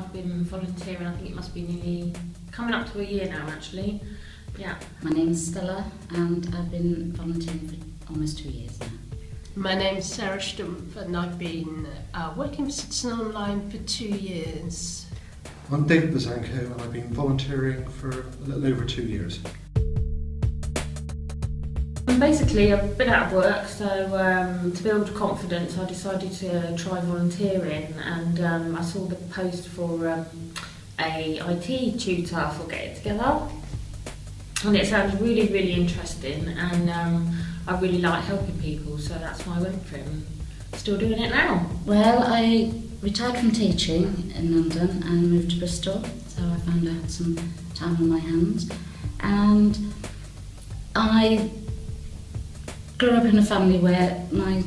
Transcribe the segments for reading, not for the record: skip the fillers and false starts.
I've been volunteering, I think it must be nearly coming up to a year now actually. Yeah. My name's Stella and I've been volunteering for almost 2 years now. My name's Sarah Stumpf and I've been working for Citizen Online for 2 years. I'm David Bazanko and I've been volunteering for a little over 2 years. Basically, I've been out of work, so to build confidence I decided to try volunteering, and I saw the post for a IT tutor for Get It Together, and it sounds really, really interesting, and I really like helping people, so that's why I went for it. Still doing it now. Well, I retired from teaching in London and moved to Bristol, so I found I had some time on my hands, and I grew up in a family where my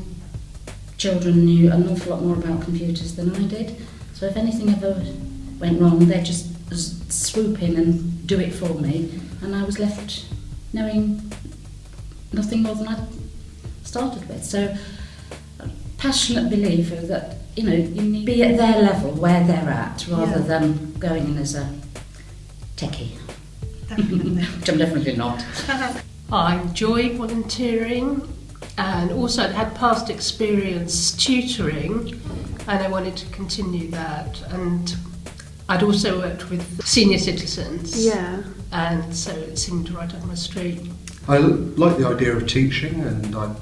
children knew an awful lot more about computers than I did. So if anything ever went wrong, they'd just swoop in and do it for me. And I was left knowing nothing more than I'd started with. So a passionate believer that, you need to be at their level where they're at, rather than going in as a techie. Definitely. Which I'm definitely not. I enjoy volunteering, and also I'd had past experience tutoring and I wanted to continue that, and I'd also worked with senior citizens, and so it seemed right up my street. I like the idea of teaching, and I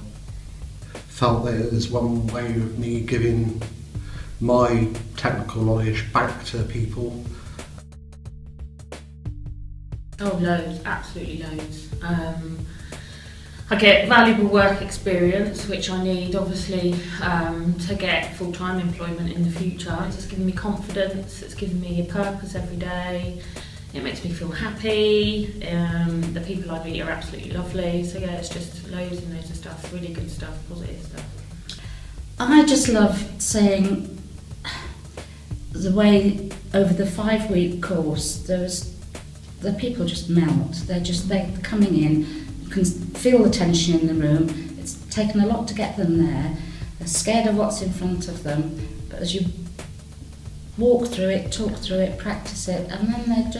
felt that it was one way of me giving my technical knowledge back to people. Oh, loads, absolutely loads. I get valuable work experience, which I need obviously to get full-time employment in the future. It's just giving me confidence, it's giving me a purpose every day, it makes me feel happy, the people I meet are absolutely lovely, so yeah, it's just loads and loads of stuff, really good stuff, positive stuff. I just love saying the way over the 5-week course, the people just melt. They're coming in, you can feel the tension in the room. It's taken a lot to get them there. They're scared of what's in front of them, but as you walk through it, talk through it, practice it, and then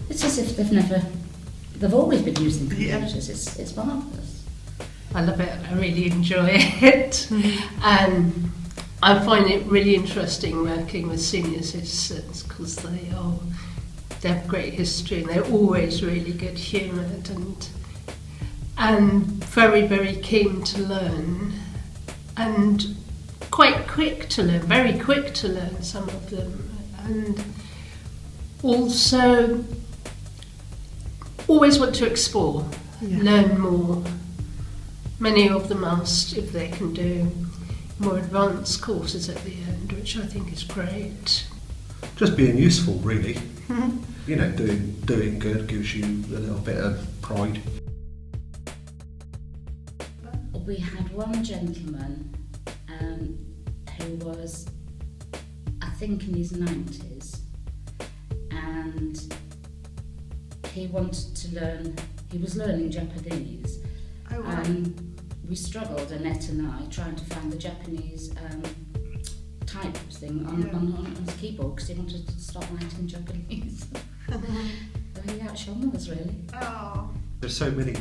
it's as if they've always been using computers. It's marvellous. I love it, I really enjoy it, and I find it really interesting working with senior citizens because they have great history and they're always really good humoured and very, very keen to learn, and quite quick to learn, very quick to learn, some of them, and also always want to explore, learn more. Many of them asked if they can do more advanced courses at the end, which I think is great. Just being useful, really. Doing good gives you a little bit of pride. We had one gentleman who was, I think, in his 90s, and he wanted to learn, he was learning Japanese. Oh, wow. We struggled, Annette and I, trying to find the Japanese type thing on his keyboard because he wanted to start writing Japanese. So he outshone us, really. Oh. There's so many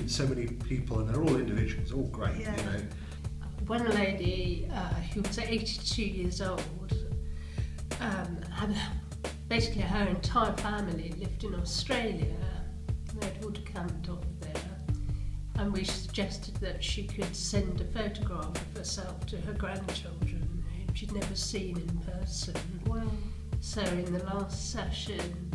people, and they're all individuals, all great. One lady who was 82 years old had basically her entire family lived in Australia. They'd all camped off there, and we suggested that she could send a photograph of herself to her grandchildren whom she'd never seen in person. Wow. So in the last session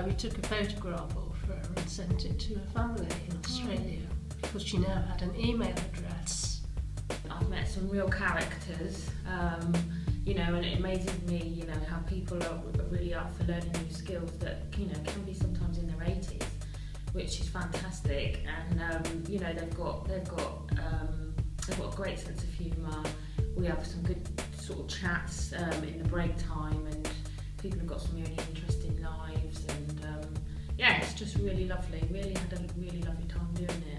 we took a photograph of her and sent it to her family in Australia because she now had an email address. I've met some real characters, and it amazes me, how people are really up for learning new skills that, can be sometimes in their 80s, which is fantastic. And they've got a great sense of humour. We have some good sort of chats in the break time, and people have got some really interesting lives, and it's just really lovely. Really had a really lovely time doing it.